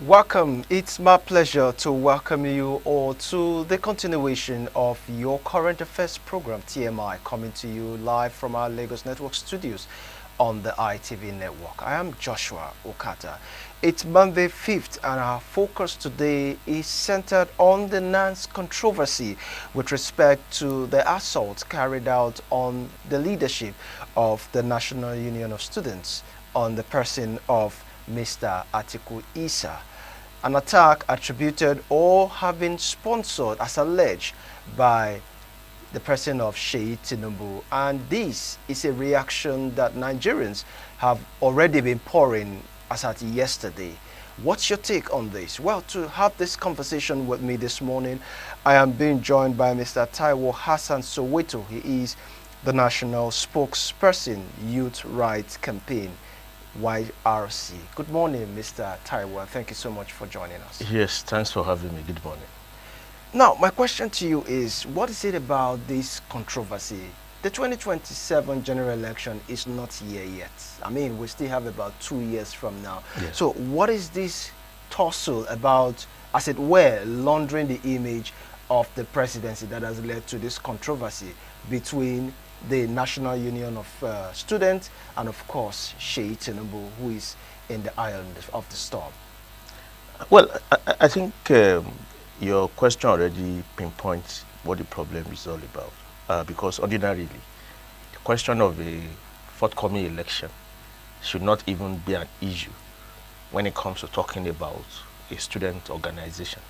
Welcome. It's my pleasure to welcome you all to the continuation of your current affairs program, TMI, coming to you live from our Lagos Network studios on the ITV network. I am Joshua Okata. It's Monday 5th, and our focus today is centered on the NANS controversy with respect to the assault carried out on the leadership of the National Union of Students on the person of Mr. Atiku Issa, an attack attributed or having sponsored as alleged by the person of Sheyi Tinubu. And this is a reaction that Nigerians have already been pouring as at yesterday. What's your take on this? Well, to have this conversation with me this morning, I am being joined by Mr. Taiwo Hassan Soweto. He is the national spokesperson, Youth Rights Campaign, YRC. Good morning, Mr. Taiwo. Thank you so much for joining us. Yes, thanks for having me. Good morning. Now, my question to you is, what is it about this controversy? The 2027 general election is not here yet. I mean, we still have about 2 years from now. Yes. So what is this tussle about, as it were, laundering the image of the presidency that has led to this controversy between the National Union of Students and, of course, Sheyi Tinubu, who is in the eye of the storm? Well, I think your question already pinpoints what the problem is all about. Because ordinarily, the question of a forthcoming election should not even be an issue when it comes to talking about a student organization.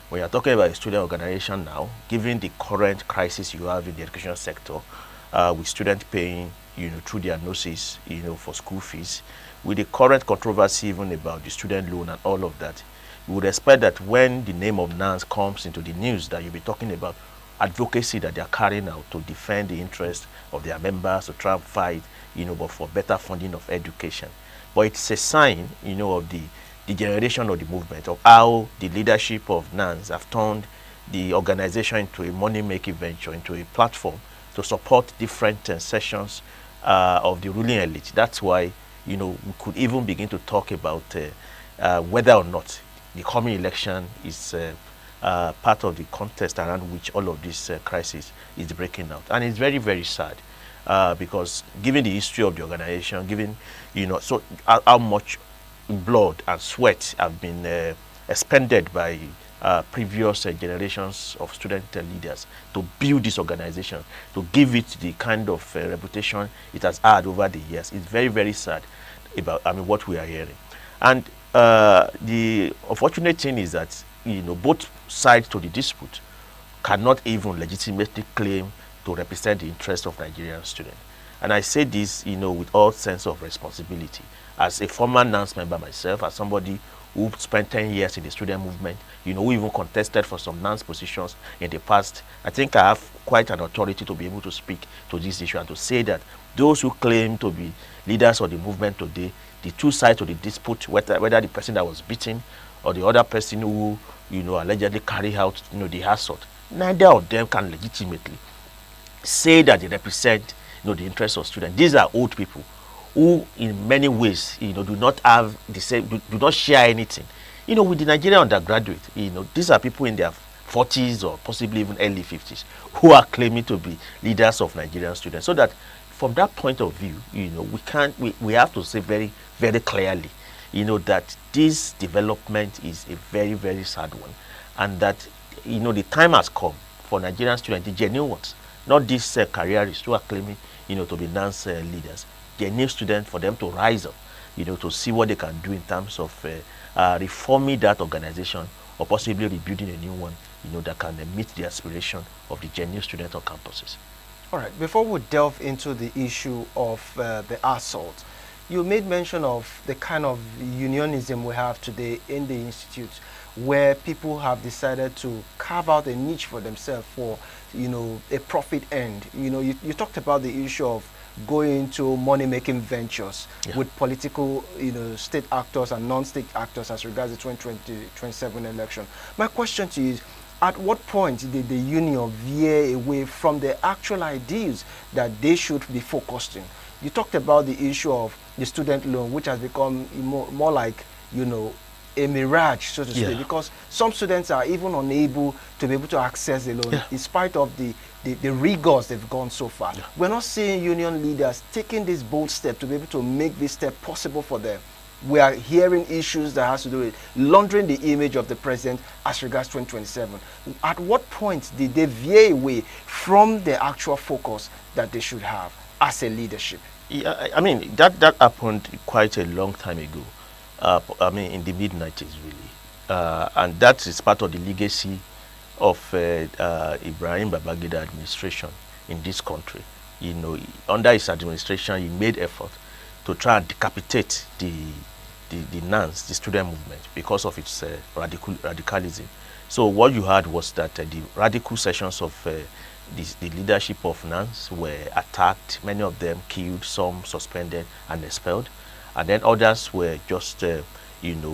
When you're talking about a student organization now, given the current crisis you have in the education sector, with students paying, through their noses, for school fees, with the current controversy even about the student loan and all of that, we would expect that when the name of NANS comes into the news, that you'll be talking about advocacy that they are carrying out to defend the interests of their members, to try and fight, but for better funding of education. But it's a sign, of the generation of the movement, of how the leadership of NANS have turned the organization into a money-making venture, into a platform to support different sessions of the ruling elite. That's why, we could even begin to talk about whether or not the coming election is part of the contest around which all of this crisis is breaking out. And it's very, very sad because given the history of the organization, given, so how much blood and sweat have been expended by previous generations of student leaders to build this organization, to give it the kind of reputation it has had over the years. It's very, very sad about, what we are hearing. And the unfortunate thing is that, both sides to the dispute cannot even legitimately claim to represent the interests of Nigerian students. And I say this, with all sense of responsibility. As a former NANS member myself, as somebody who spent 10 years in the student movement, who even contested for some NANS positions in the past, I think I have quite an authority to be able to speak to this issue and to say that those who claim to be leaders of the movement today, the two sides of the dispute, whether the person that was beaten or the other person who, allegedly carried out, the assault, neither of them can legitimately say that they represent, the interests of students. These are old people who in many ways, do not have the same, do not share anything, with the Nigerian undergraduate. These are people in their 40s or possibly even early 50s who are claiming to be leaders of Nigerian students. So that from that point of view, we have to say very, very clearly, that this development is a very, very sad one, and that, the time has come for Nigerian students, the genuine ones, not these careerists who are claiming, to be NANS leaders, genuine students, for them to rise up, to see what they can do in terms of reforming that organization or possibly rebuilding a new one, that can meet the aspiration of the genuine students on campuses. All right, before we delve into the issue of the assault, you made mention of the kind of unionism we have today in the institute, where people have decided to carve out a niche for themselves for, a profit end. You talked about the issue of going into money-making ventures, yeah, with political, state actors and non-state actors as regards the 2027 election. My question to you is, at what point did the union veer away from the actual ideals that they should be focused in? You talked about the issue of the student loan, which has become more like, a mirage, so to speak, Yeah. because some students are even unable to be able to access the loan Yeah. in spite of the rigors they've gone so far. Yeah. We're not seeing union leaders taking this bold step to be able to make this step possible for them. We are hearing issues that has to do with laundering the image of the president as regards 2027. At what point did they veer away from the actual focus that they should have as a leadership? Yeah, I mean that happened quite a long time ago. I mean in the mid 90s really, and that is part of the legacy of Ibrahim Babangida administration in this country. You know, under his administration, he made effort to try and decapitate the NANS, the student movement, because of its radicalism. So what you had was that the radical sections of the leadership of NANS were attacked, many of them killed, some suspended and expelled, and then others were just,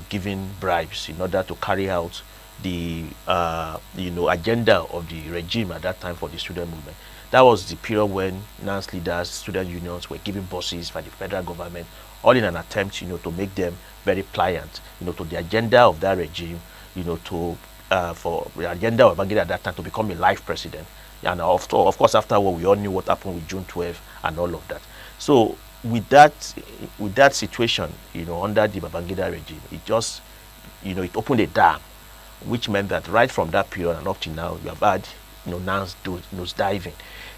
given bribes in order to carry out the, agenda of the regime at that time for the student movement. That was the period when NANS leaders, student unions were given buses by the federal government, all in an attempt, to make them very pliant, to the agenda of that regime, to for the agenda of Babangida at that time to become a life president. And of course, afterward, we all knew what happened with June 12 and all of that. So with that situation, under the Babangida regime, it just, it opened a dam, which meant that right from that period and up to now, you have had, NANS nose diving,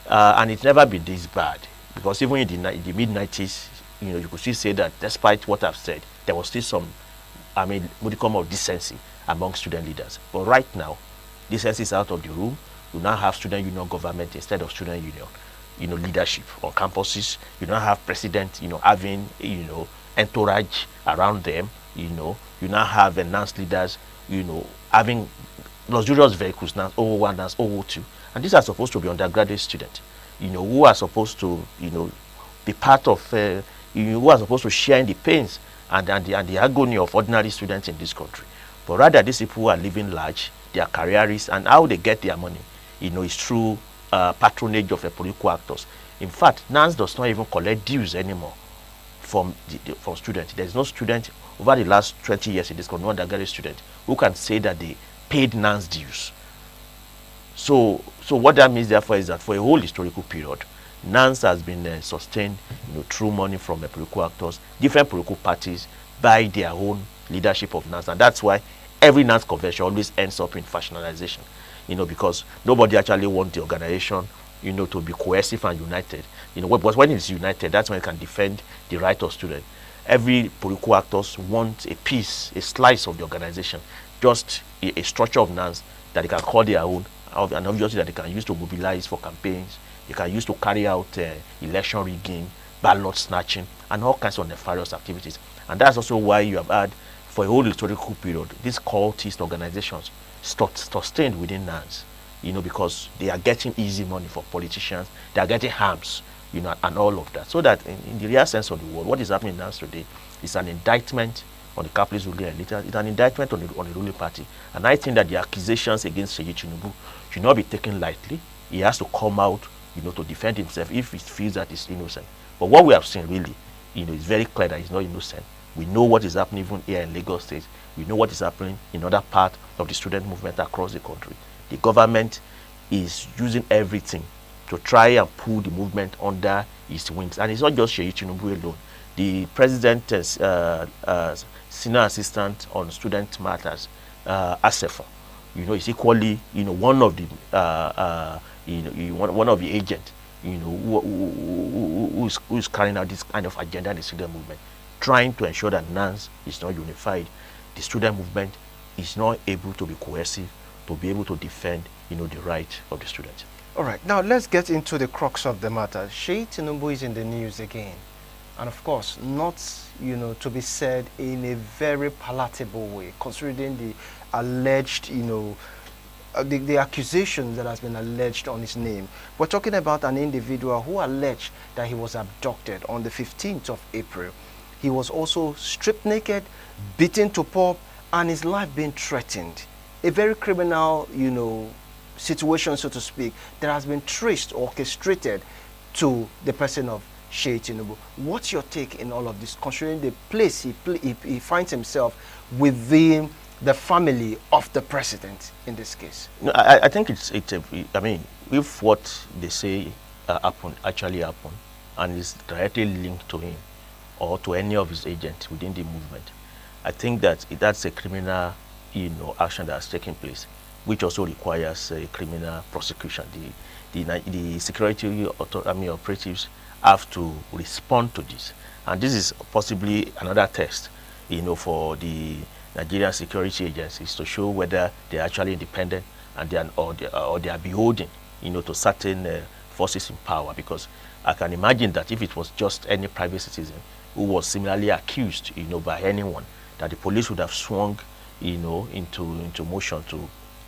and it's never been this bad, because even in the mid 90s, you could still say that despite what I've said, there was still some, modicum of decency among student leaders. But right now, decency is out of the room. You now have student union government instead of student union, leadership on campuses. You now have president, having, entourage around them. You now have NANS leaders, having luxurious vehicles, NANS 001, NANS 002. And these are supposed to be undergraduate students, who are supposed to, be part of, who are supposed to share in the pains and the agony of ordinary students in this country. But rather, these people are living large, they are careerists, and how they get their money, is through patronage of political actors. In fact, NANS does not even collect dues anymore from students. There is no student over the last 20 years in this country, no undergraduate student, who can say that they paid NANS dues. So what that means, therefore, is that for a whole historical period, NANS has been sustained, through money from political actors, different political parties, by their own leadership of NANS, and that's why every NANS convention always ends up in factionalization. Because nobody actually wants the organization, to be cohesive and united. But when it's united, that's when it can defend the right of students. Every political actors want a piece, a slice of the organization, just a structure of NANS that they can call their own, and obviously that they can use to mobilize for campaigns. They can use to carry out election rigging, ballot snatching, and all kinds of nefarious activities. And that's also why you have had, for a whole historical period, these cultist organizations sustained within NANS, because they are getting easy money for politicians, they are getting harms, and all of that. So that in the real sense of the word, what is happening in NANS today is an indictment on the capitalist ruling elite. It's an indictment on the ruling party. And I think that the accusations against Seyi Tinubu should not be taken lightly. He has to come out, to defend himself if he feels that he's innocent. But what we have seen really, is very clear that he's not innocent. We know what is happening even here in Lagos State. We know what is happening in other parts of the student movement across the country. The government is using everything to try and pull the movement under its wings. And it's not just Seyi Tinubu alone. The president's senior assistant on student matters, Asefa, is equally, one of the, one of the agents, who is carrying out this kind of agenda in the student movement, trying to ensure that NANS is not unified. The student movement is not able to be cohesive, to be able to defend, the right of the students. All right, now let's get into the crux of the matter. Seyi Tinubu is in the news again. And of course, not, to be said in a very palatable way, considering the alleged, the accusation that has been alleged on his name. We're talking about an individual who alleged that he was abducted on the 15th of April. He was also stripped naked, beaten to pulp, and his life being threatened. A very criminal, situation, so to speak, that has been traced, orchestrated to the person of Sheyi Tinubu. What's your take in all of this, considering the place he finds himself within the family of the president in this case? No, I think I mean, if what they say actually happened and is directly linked to him or to any of his agents within the movement, I think that that's a criminal, action that has taken place, which also requires a criminal prosecution. The security operatives have to respond to this, and this is possibly another test, for the Nigerian security agencies to show whether they're actually independent and they are beholden, to certain forces in power. Because I can imagine that if it was just any private citizen who was similarly accused, by anyone, that the police would have swung, into motion to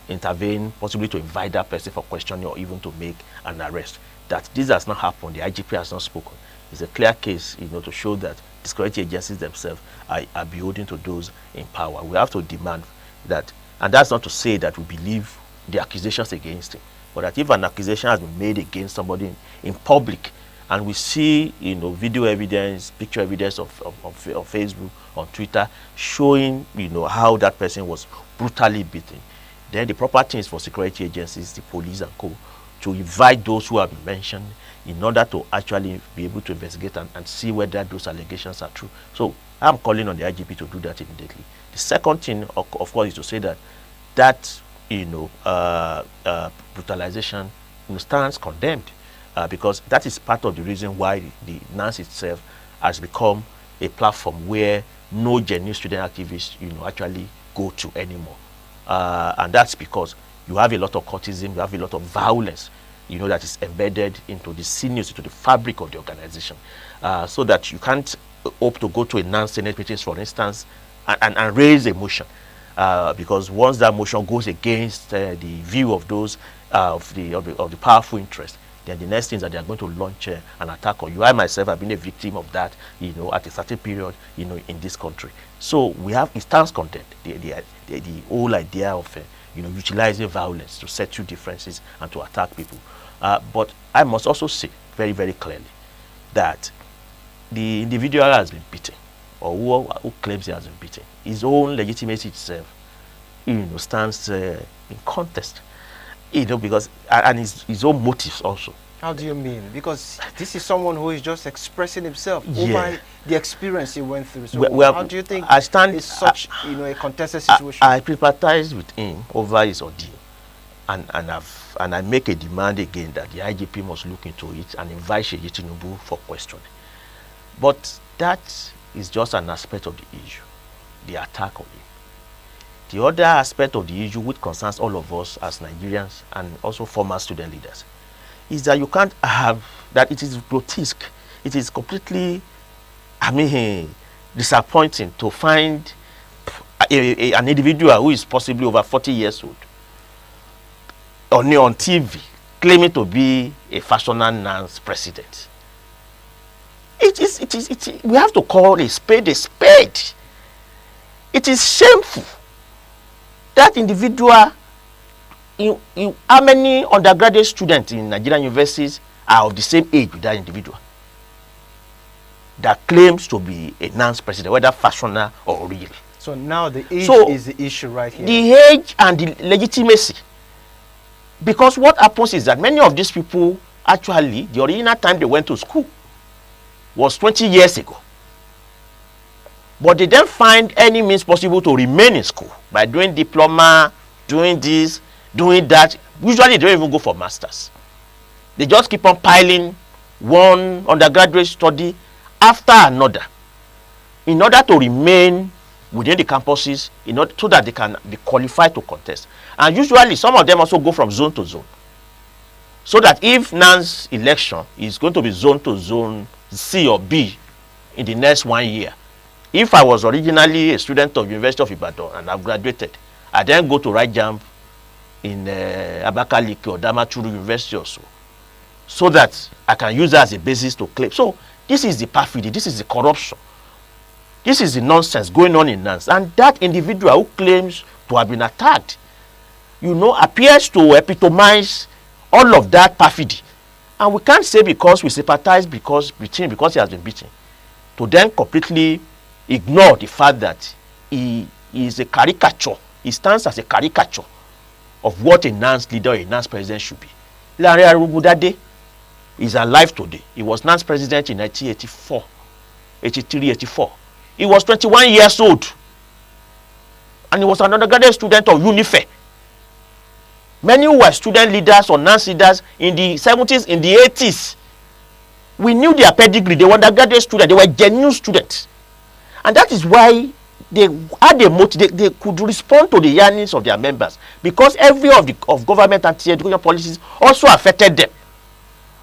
intervene, possibly to invite that person for questioning or even to make an arrest. That this has not happened. The IGP has not spoken. It's a clear case, to show that the security agencies themselves are beholden to those in power. We have to demand that, and that's not to say that we believe the accusations against him, but that if an accusation has been made against somebody in public, and we see, video evidence, picture evidence of Facebook, on Twitter, showing, how that person was brutally beaten, then the proper thing is for security agencies, the police and co, to invite those who have been mentioned in order to actually be able to investigate and see whether those allegations are true. So I'm calling on the IGP to do that immediately. The second thing, of course, is to say that brutalization, stands condemned, because that is part of the reason why the NANS itself has become a platform where no genuine student activists, actually go to anymore. And that's because you have a lot of cultism, you have a lot of violence, that is embedded into the sinews, into the fabric of the organization. So that you can't hope to go to a NANS Senate meetings, for instance, and raise a motion. Because once that motion goes against the view of those of the powerful interest, then the next thing is that they are going to launch an attack on you. I myself have been a victim of that, at a certain period, in this country. So it stands condemned, the whole idea of utilizing violence to settle differences and to attack people. But I must also say very, very clearly that the individual has been beaten, or who claims he has been beaten, his own legitimacy itself, stands in contest. Because and his own motives also. How do you mean? Because this is someone who is just expressing himself Yeah. over the experience he went through. So Well, how do you think it's such a contested situation? I sympathize with him over his ordeal, and I make a demand again that the IGP must look into it and invite Sheyi Tinubu for questioning. But that is just an aspect of the issue, the attack on him. The other aspect of the issue, which concerns all of us as Nigerians and also former student leaders, is that you can't have that. It is grotesque. It is completely, disappointing to find an individual who is possibly over 40 years old on TV claiming to be a fashioner NANS president. We have to call a spade a spade. It is shameful. That individual, how many undergraduate students in Nigerian universities are of the same age with that individual that claims to be a NANS president, whether fashioner or real? So now the age is the issue right here. The age and the legitimacy. Because what happens is that many of these people, actually, the original time they went to school was 20 years ago. But they then find any means possible to remain in school by doing diploma, doing this, doing that. Usually they don't even go for masters. They just keep on piling one undergraduate study after another in order to remain within the campuses, so that they can be qualified to contest. And usually some of them also go from zone to zone, so that if NANS election is going to be zone to zone C or B in the next 1 year, if I was originally a student of University of Ibadan and I've graduated, I then go to write jam in Abakaliki or Damaturu University or so that I can use that as a basis to claim. So this is the perfidy, this is the corruption, this is the nonsense going on in NANS. And that individual who claims to have been attacked, appears to epitomize all of that perfidy. And we can't say because we sympathize with him because he has been beaten, to then completely ignore the fact that he is a caricature. He stands as a caricature of what a NANS leader or a NANS president should be. Larry Arubudade is alive today. He was NANS president in 1984, 83, 84. He was 21 years old. And he was an undergraduate student of Unife. Many who were student leaders or NANS leaders in the 70s, in the 80s. We knew their pedigree. They were undergraduate students. They were genuine students. And that is why they had a motive. They could respond to the yearnings of their members, because every of government anti-education policies also affected them.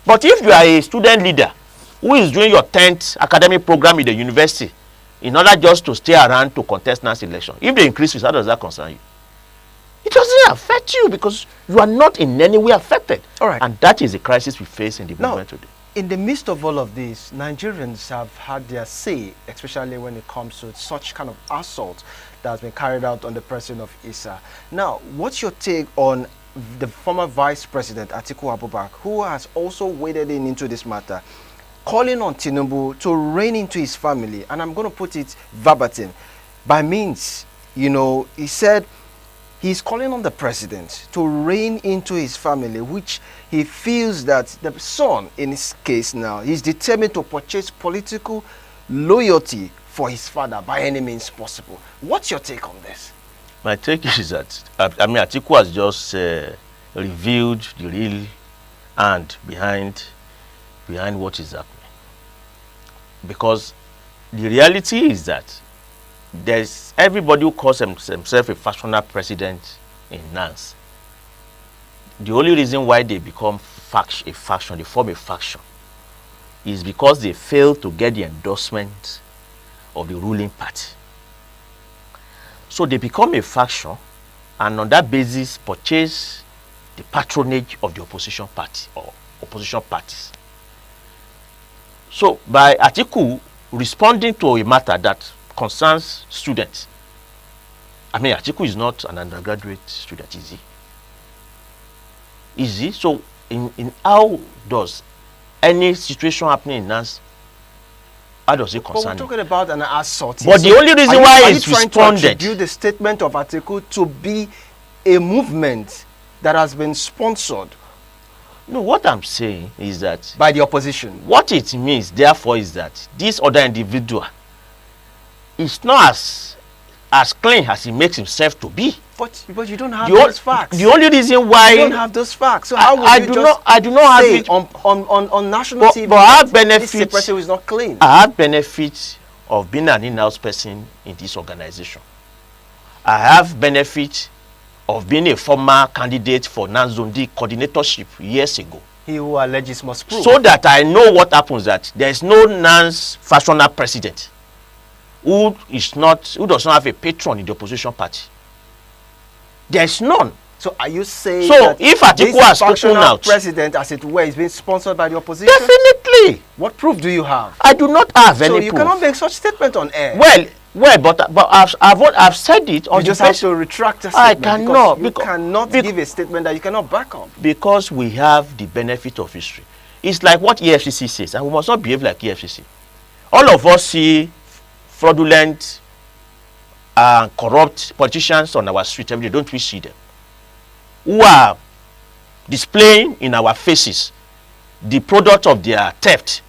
But if you are a student leader who is doing your 10th academic program in the university in order just to stay around to contest NANS election, if they increase fees, how does that concern you? It doesn't affect you because you are not in any way affected. All right. And that is the crisis we face in the movement today. In the midst of all of this, Nigerians have had their say, especially when it comes to such kind of assault that has been carried out on the person of Issa. Now, what's your take on the former Vice President, Atiku Abubakar, who has also waded into this matter, calling on Tinubu to rein into his family? And I'm going to put it verbatim. By means, he said he's calling on the president to rein into his family, which he feels that the son, in his case now, he's determined to purchase political loyalty for his father by any means possible. What's your take on this? My take is that, Atiku has just revealed the real hand behind what is happening. Because the reality is that there's everybody who calls himself a factional president in NANS. The only reason why they become they form a faction, is because they fail to get the endorsement of the ruling party. So they become a faction, and on that basis purchase the patronage of the opposition party or opposition parties. So by Atiku responding to a matter that concerns students, Atiku is not an undergraduate student, is he? Is he? So in how does any situation happening in NANS, how does it concern? But we're talking about an assault. But the only reason why he's responded, to attribute the statement of Atiku to be a movement that has been sponsored? No, what I'm saying is that by the opposition. What it means, therefore, is that this other individual is not as clean as he makes himself to be. But you don't have those facts. The only reason why you don't have those facts. So how would I you do just not I do not say have it on national TV? But I have benefits. This person is not clean. I have benefits of being an in-house person in this organization. I have benefits of being a former candidate for NANS Zone D coordinatorship years ago. He who alleges must prove. So that I know what happens, that there is no NANS factional president who does not have a patron in the opposition party. There is none. So are you saying that if Atiku has spoken out, president, as it were, is being sponsored by the opposition? Definitely. What proof do you have? I do not have any proof. So you cannot make such statement on air. But I've said it on you just have to retract a I statement. cannot. You cannot give a statement that you cannot back up. Because we have the benefit of history. It's like what EFCC says, and we must not behave like EFCC. All of us see fraudulent and corrupt politicians on our street every day. Don't we see them? Who are displaying in our faces the product of their theft.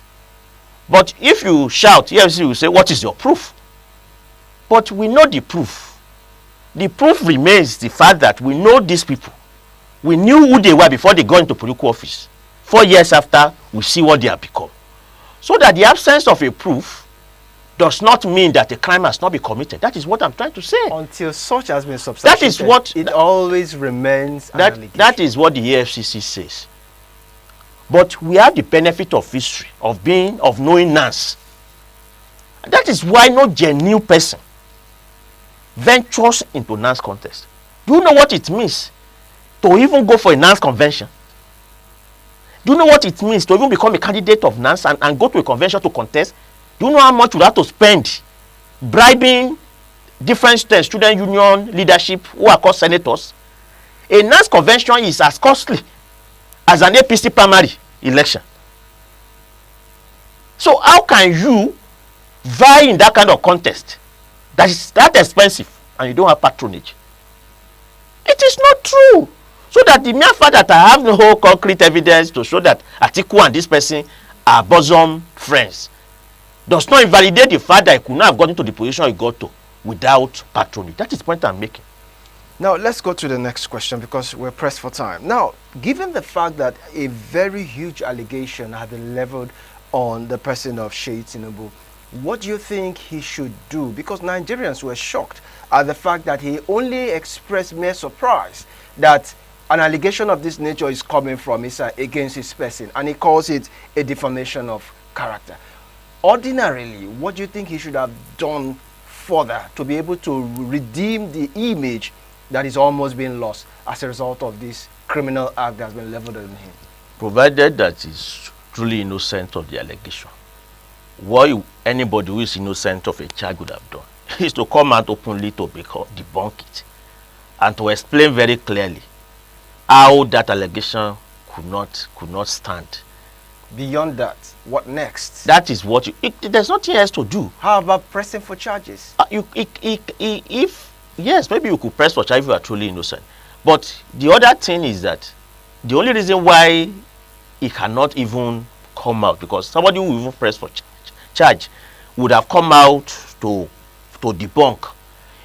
But if you shout, EFCC will say, what is your proof? But we know the proof. The proof remains the fact that we know these people. We knew who they were before they got into political office. 4 years after, we see what they have become. So that the absence of a proof does not mean that a crime has not been committed. That is what I'm trying to say. Until such has been substantiated, that is what it always remains an allegation. That is what the EFCC says. But we have the benefit of history, of knowing NANS. That is why no genuine person ventures into NANS contest. Do you know what it means to even go for a NANS convention? Do you know what it means to even become a candidate of NANS and go to a convention to contest? Do you know how much you have to spend bribing different student union leadership who are called senators? A NANS convention is as costly as an APC primary. election. So how can you vie in that kind of contest that is that expensive and you don't have patronage? It is not true. So that the mere fact that I have no whole concrete evidence to show that Atiku and this person are bosom friends does not invalidate the fact that he could not have gotten to the position he got to without patronage. That is the point I'm making. Now, let's go to the next question because we're pressed for time. Now, given the fact that a very huge allegation has been leveled on the person of Sheyi Tinubu, what do you think he should do? Because Nigerians were shocked at the fact that he only expressed mere surprise that an allegation of this nature is coming from against his person, and he calls it a defamation of character. Ordinarily, what do you think he should have done further to be able to redeem the image that is almost being lost as a result of this criminal act that has been leveled on him? Provided that he's truly innocent of the allegation. What anybody who is innocent of a charge would have done is to come out openly to debunk it and to explain very clearly how that allegation could not stand. Beyond that, what next? That is what there's nothing else to do. How about pressing for charges? If yes, maybe you could press for charge if you are truly innocent. But the other thing is that the only reason why he cannot even come out, because somebody who even press for charge would have come out to debunk.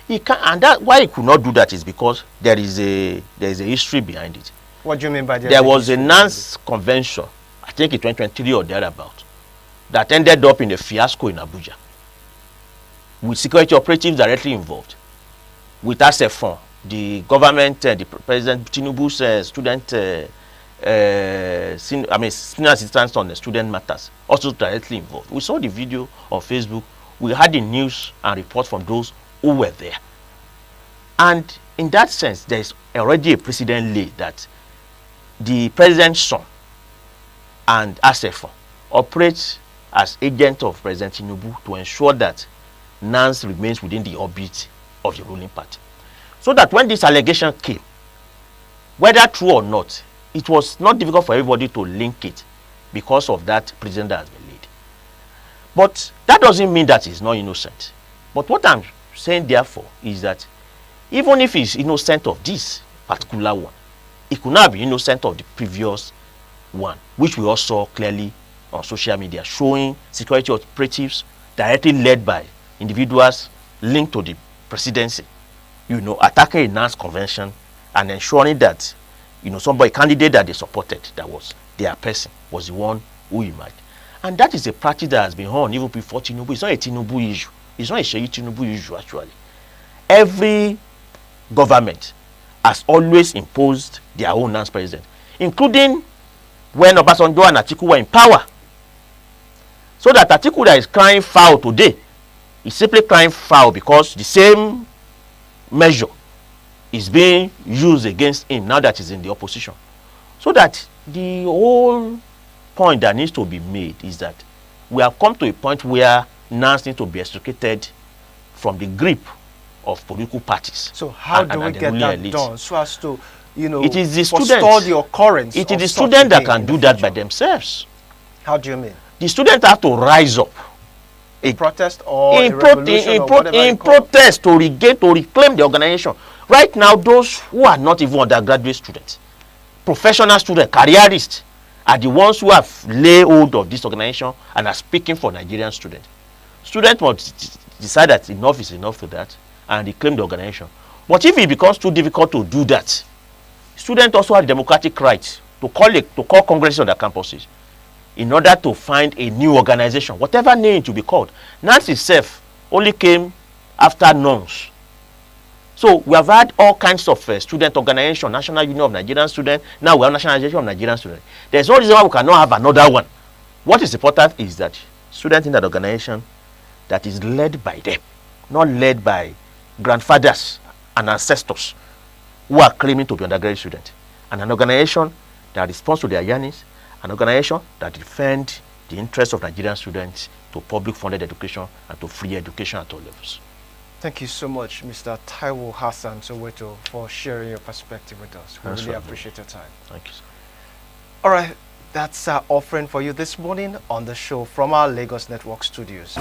He can, and that why he could not do that is because there is a history behind it. What do you mean by that? There was a NANS convention, I think in 2023 or thereabout, that ended up in a fiasco in Abuja, with security operatives directly involved, with ASEFON, the government, the President Tinubu's student, senior assistants on the student matters, also directly involved. We saw the video on Facebook. We had the news and reports from those who were there. And in that sense, there is already a precedent laid that the president's son and ASEFON operate as agents of President Tinubu to ensure that NANS remains within the orbit of the ruling party. So that when this allegation came, whether true or not, it was not difficult for everybody to link it because of that precedent that has been laid. But that doesn't mean that he's not innocent. But what I'm saying therefore is that even if he's innocent of this particular one, he could not be innocent of the previous one, which we all saw clearly on social media, showing security operatives directly led by individuals linked to the presidency, attacking a NANS convention and ensuring that, somebody candidate that they supported, that was their person, was the one who emerged. And that is a practice that has been on even before Tinubu. It's not a Tinubu issue. It's not a Sheyi Tinubu issue, actually. Every government has always imposed their own NANS president, including when Obasanjo and Atiku were in power. So that Atiku that is crying foul today is simply crying foul because the same measure is being used against him now that he's in the opposition. So that the whole point that needs to be made is that we have come to a point where NANS need to be extricated from the grip of political parties. So how do we get that done so as to, it is the forestall the occurrence? It is the students that can do that by themselves. How do you mean? The students have to rise up. In protest or in protest to reclaim the organization. Right now, those who are not even undergraduate students, professional students, careerists, are the ones who have laid hold of this organization and are speaking for Nigerian students. Students must decide that enough is enough to that and reclaim the organization. But if it becomes too difficult to do that, students also have the democratic right to call congresses on their campuses in order to find a new organization, whatever name to be called. NANS itself only came after NONS. So we have had all kinds of student organization, National Union of Nigerian Students. Now we have National Association of Nigerian Students. There's no reason why we cannot have another one. What is important is that students in that organization that is led by them, not led by grandfathers and ancestors who are claiming to be undergraduate students, and an organization that responds to their yearnings, an organization that defends the interests of Nigerian students to public funded education and to free education at all levels. Thank you so much, Mr. Taiwo Hassan Soweto, for sharing your perspective with us. We really appreciate your time. Thank you, sir. All right. That's our offering for you this morning on the show from our Lagos Network studios.